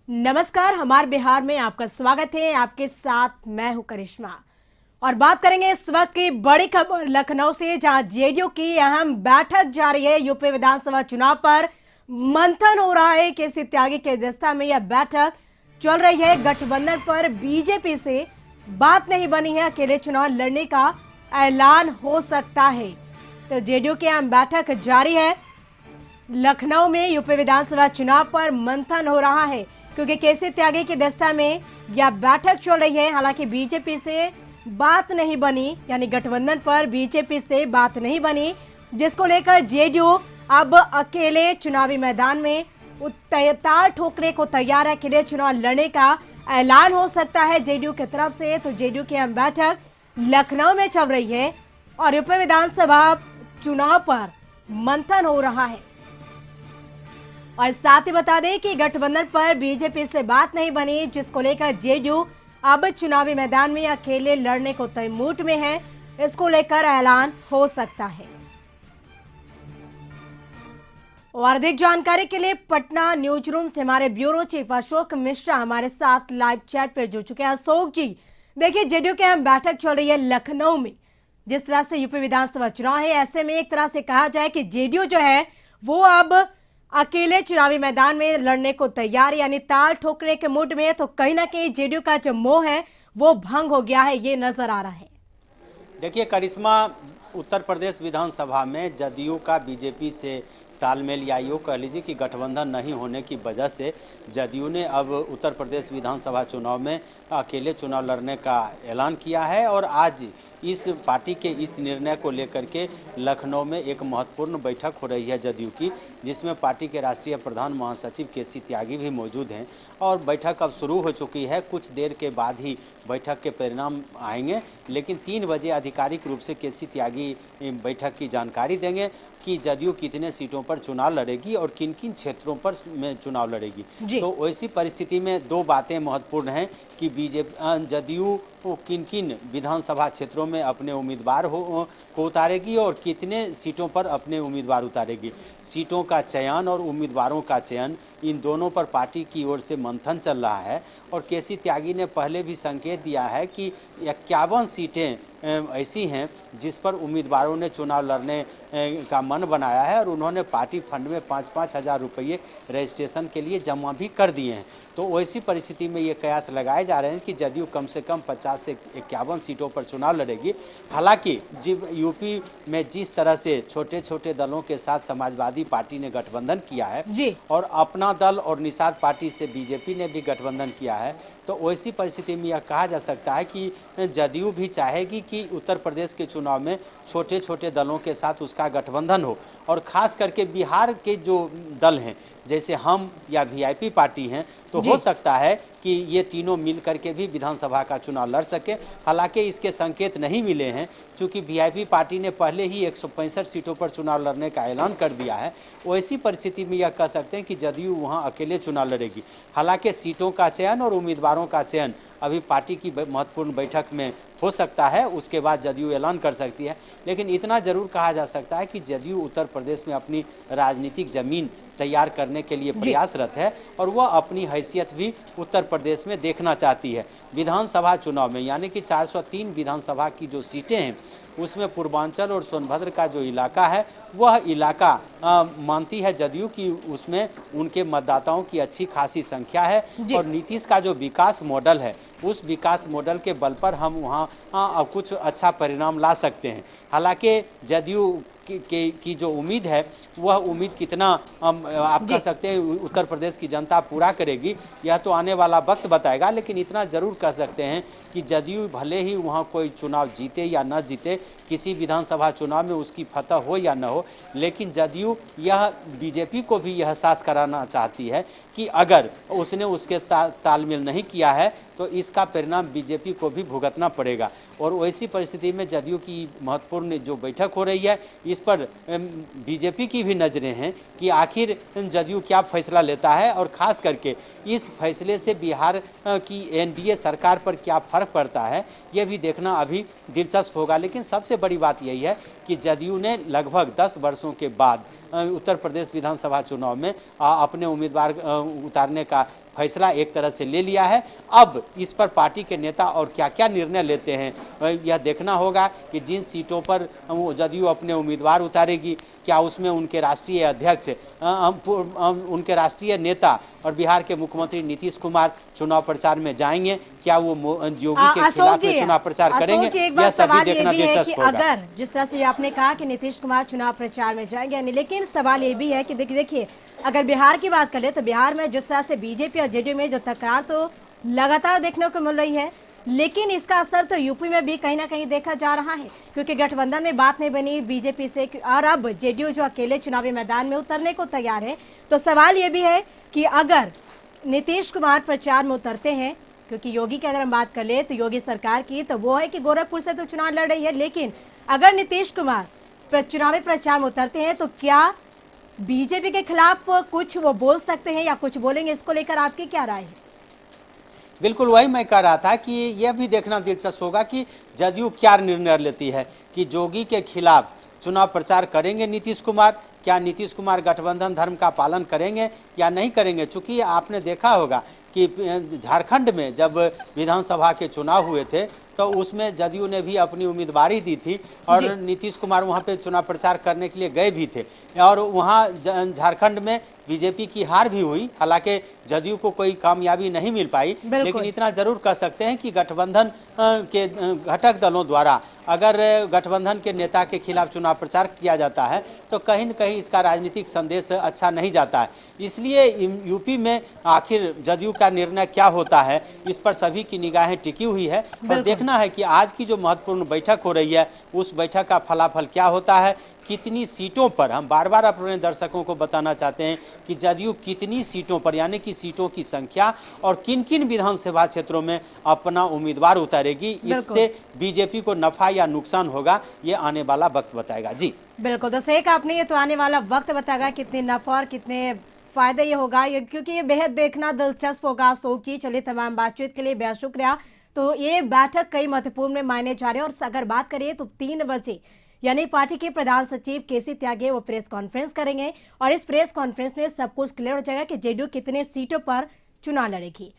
नमस्कार, हमारे बिहार में आपका स्वागत है। आपके साथ मैं हूं करिश्मा और बात करेंगे इस वक्त की बड़ी खबर लखनऊ से, जहां जेडीयू की अहम बैठक जारी है। यूपी विधानसभा चुनाव पर मंथन हो रहा है। केसी त्यागी के अध्यक्षता में यह बैठक चल रही है। गठबंधन पर बीजेपी से बात नहीं बनी है, अकेले चुनाव लड़ने का ऐलान हो सकता है। तो जेडीयू की अहम बैठक जारी है। लखनऊ में यूपी विधानसभा चुनाव पर मंथन हो रहा है, क्योंकि केसी त्यागी की अध्यक्षता में यह बैठक चल रही है। हालांकि बीजेपी से बात नहीं बनी, यानी गठबंधन पर बीजेपी से बात नहीं बनी, जिसको लेकर जेडीयू अब अकेले चुनावी मैदान में ताल ठोकने को तैयार है। अकेले चुनाव लड़ने का ऐलान हो सकता है जेडीयू की तरफ से। तो जेडीयू की अहम बैठक लखनऊ में चल रही है और यूपी विधानसभा चुनाव पर मंथन हो रहा है। और साथ ही बता दें कि गठबंधन पर बीजेपी से बात नहीं बनी, जिसको लेकर जेडीयू अब चुनावी मैदान में अकेले लड़ने को तैमूड में है। इसको लेकर ऐलान हो सकता है। और अधिक जानकारी के लिए पटना न्यूज रूम से हमारे ब्यूरो चीफ अशोक मिश्रा हमारे साथ लाइव चैट पर जुड़ चुके हैं। अशोक जी, देखिए जेडीयू की अहम बैठक चल रही है लखनऊ में। जिस तरह से यूपी विधानसभा चुनाव है, ऐसे में एक तरह से कहा जाए कि जेडीयू जो है वो अब अकेले चुनावी मैदान में लड़ने को तैयार, यानी ताल ठोकने के मूड में है। तो कहीं ना कहीं जेडीयू का जो मोह है वो भंग हो गया है, ये नजर आ रहा है। देखिए करिश्मा, उत्तर प्रदेश विधानसभा में जदयू का बीजेपी से तालमेल या यूँ कह लीजिए कि गठबंधन नहीं होने की वजह से जदयू ने अब उत्तर प्रदेश विधानसभा चुनाव में अकेले चुनाव लड़ने का ऐलान किया है। और आज इस पार्टी के इस निर्णय को लेकर के लखनऊ में एक महत्वपूर्ण बैठक हो रही है जदयू की, जिसमें पार्टी के राष्ट्रीय प्रधान महासचिव केसी त्यागी भी मौजूद हैं। और बैठक अब शुरू हो चुकी है। कुछ देर के बाद ही बैठक के परिणाम आएंगे, लेकिन 3 बजे आधिकारिक रूप से केसी त्यागी बैठक की जानकारी देंगे कि जदयू कितने सीटों पर चुनाव लड़ेगी और किन किन क्षेत्रों पर में चुनाव लड़ेगी। तो ऐसी परिस्थिति में 2 बातें महत्वपूर्ण हैं कि जदयू किन किन विधानसभा क्षेत्रों में अपने उम्मीदवार को उतारेगी और कितने सीटों पर अपने उम्मीदवार उतारेगी। सीटों का चयन और उम्मीदवारों का चयन, इन दोनों पर पार्टी की ओर से मंथन चल रहा है। और केसी त्यागी ने पहले भी संकेत दिया है कि 51 सीटें ऐसी हैं जिस पर उम्मीदवारों ने चुनाव लड़ने का मन बनाया है और उन्होंने पार्टी फंड में 5-5 हज़ार रुपये रजिस्ट्रेशन के लिए जमा भी कर दिए हैं। तो वैसी परिस्थिति में ये कयास लगाए जा रहे हैं कि जदयू कम से कम 50 से 51 सीटों पर चुनाव लड़ेगी। हालांकि यूपी में जिस तरह से छोटे छोटे दलों के साथ समाजवादी पार्टी ने गठबंधन किया है और अपना दल और निषाद पार्टी से बीजेपी ने भी गठबंधन किया है, तो वैसी परिस्थिति में यह कहा जा सकता है कि जदयू भी चाहेगी कि उत्तर प्रदेश के चुनाव में छोटे छोटे दलों के साथ उसका गठबंधन हो। और ख़ास करके बिहार के जो दल हैं, जैसे हम या वीआईपी पार्टी हैं, तो हो सकता है कि ये तीनों मिल करके भी विधानसभा का चुनाव लड़ सके। हालांकि इसके संकेत नहीं मिले हैं, क्योंकि वीआईपी पार्टी ने पहले ही 165 सीटों पर चुनाव लड़ने का ऐलान कर दिया है। वैसी परिस्थिति में यह कह सकते हैं कि जदयू वहां अकेले चुनाव लड़ेगी। हालांकि सीटों का चयन और उम्मीदवारों का चयन अभी पार्टी की महत्वपूर्ण बैठक में हो सकता है, उसके बाद जदयू ऐलान कर सकती है। लेकिन इतना ज़रूर कहा जा सकता है कि जदयू उत्तर प्रदेश में अपनी राजनीतिक ज़मीन तैयार करने के लिए प्रयासरत है और वह अपनी हैसियत भी उत्तर प्रदेश में देखना चाहती है। विधानसभा चुनाव में यानी कि 403 विधानसभा की जो सीटें हैं, उसमें पूर्वांचल और सोनभद्र का जो इलाका है, वह इलाका मानती है जदयू कि उसमें उनके मतदाताओं की अच्छी खासी संख्या है। और नीतीश का जो विकास मॉडल है, उस विकास मॉडल के बल पर हम वहाँ कुछ अच्छा परिणाम ला सकते हैं। हालांकि जदयू की जो उम्मीद है, वह उम्मीद कितना आप कह सकते हैं उत्तर प्रदेश की जनता पूरा करेगी, यह तो आने वाला वक्त बताएगा। लेकिन इतना ज़रूर कह सकते हैं कि जदयू भले ही वहाँ कोई चुनाव जीते या न जीते, किसी विधानसभा चुनाव में उसकी फतह हो या न हो, लेकिन जदयू यह बीजेपी को भी यह एहसास कराना चाहती है कि अगर उसने उसके साथ तालमेल नहीं किया है तो इसका परिणाम बीजेपी को भी भुगतना पड़ेगा। और वैसी परिस्थिति में जदयू की महत्वपूर्ण जो बैठक हो रही है, इस पर बीजेपी की भी नज़रें हैं कि आखिर जदयू क्या फैसला लेता है और ख़ास करके इस फैसले से बिहार की एनडीए सरकार पर क्या फ़र्क पड़ता है, यह भी देखना अभी दिलचस्प होगा। लेकिन सबसे बड़ी बात यही है कि जदयू ने लगभग 10 वर्षों के बाद उत्तर प्रदेश विधानसभा चुनाव में अपने उम्मीदवार उतारने का फैसला एक तरह से ले लिया है। अब इस पर पार्टी के नेता और क्या क्या निर्णय लेते हैं यह देखना होगा कि जिन सीटों पर जदयू अपने उम्मीदवार उतारेगी, क्या उसमें उनके राष्ट्रीय अध्यक्ष, उनके राष्ट्रीय नेता और बिहार के मुख्यमंत्री नीतीश कुमार चुनाव प्रचार में जाएंगे, क्या वो योगी के खिलाफ चुनाव प्रचार करेंगे, यह सभी देखना दिलचस्प होगा। अगर जिस तरह से आपने कहा कि नीतीश कुमार चुनाव प्रचार में जाएंगे, लेकिन सवाल ये भी है कि देखिए अगर बिहार की बात करें तो बिहार में जिस तरह से बीजेपी और जेडीयू में जो तकरार तो लगातार देखने को मिल रही है, लेकिन इसका असर तो यूपी में भी कहीं ना कहीं देखा जा रहा है, क्योंकि गठबंधन में बात नहीं बनी बीजेपी से और अब जेडीयू जो अकेले चुनावी मैदान में उतरने को तैयार है। तो सवाल ये भी है कि अगर नीतीश कुमार प्रचार में उतरते हैं, क्योंकि योगी की अगर हम बात कर ले तो योगी सरकार की तो वो है कि गोरखपुर से तो चुनाव लड़ रही है, लेकिन अगर नीतीश कुमार चुनावी प्रचार में उतरते हैं तो क्या बीजेपी के खिलाफ कुछ वो बोल सकते हैं या कुछ बोलेंगे, इसको लेकर आपकी क्या राय है? बिल्कुल वही मैं कह रहा था कि यह भी देखना दिलचस्प होगा कि जदयू क्या निर्णय लेती है कि जोगी के खिलाफ चुनाव प्रचार करेंगे नीतीश कुमार, क्या नीतीश कुमार गठबंधन धर्म का पालन करेंगे या नहीं करेंगे। चूंकि आपने देखा होगा कि झारखंड में जब विधानसभा के चुनाव हुए थे तो उसमें जदयू ने भी अपनी उम्मीदवारी दी थी और नीतीश कुमार वहां पे चुनाव प्रचार करने के लिए गए भी थे और वहां झारखंड में बीजेपी की हार भी हुई। हालांकि जदयू को कोई कामयाबी नहीं मिल पाई, लेकिन इतना जरूर कह सकते हैं कि गठबंधन के घटक दलों द्वारा अगर गठबंधन के नेता के खिलाफ चुनाव प्रचार किया जाता है तो कहीं न कहीं इसका राजनीतिक संदेश अच्छा नहीं जाता है। इसलिए यूपी में आखिर जदयू का निर्णय क्या होता है, इस पर सभी की निगाहें टिकी हुई है और देखना है कि आज की जो महत्वपूर्ण बैठक हो रही है उस बैठक का फलाफल क्या होता है, कितनी सीटों पर। हम बार बार अपने दर्शकों को बताना चाहते हैं कि जदयू कितनी सीटों पर, यानी कि सीटों की संख्या और किन किन विधानसभा क्षेत्रों में अपना उम्मीदवार उतारेगी, इससे बीजेपी को नफा या नुकसान होगा, ये आने वाला वक्त बताएगा। जी बिल्कुल, तो सही कहा आपने, ये तो आने वाला वक्त बताएगा कितने नफा और कितने फायदे ये होगा, क्योंकि ये बेहद देखना दिलचस्प होगा। सोचिए, चलिए तमाम बातचीत के लिए बेहद शुक्रिया। तो ये बैठक कई महत्वपूर्ण में मायने जा रहे हैं और अगर बात करिए तो 3 बजे यानी पार्टी के प्रधान सचिव केसी त्यागी वो प्रेस कॉन्फ्रेंस करेंगे और इस प्रेस कॉन्फ्रेंस में सब कुछ क्लियर हो जाएगा कि जेडीयू कितने सीटों पर चुनाव लड़ेगी।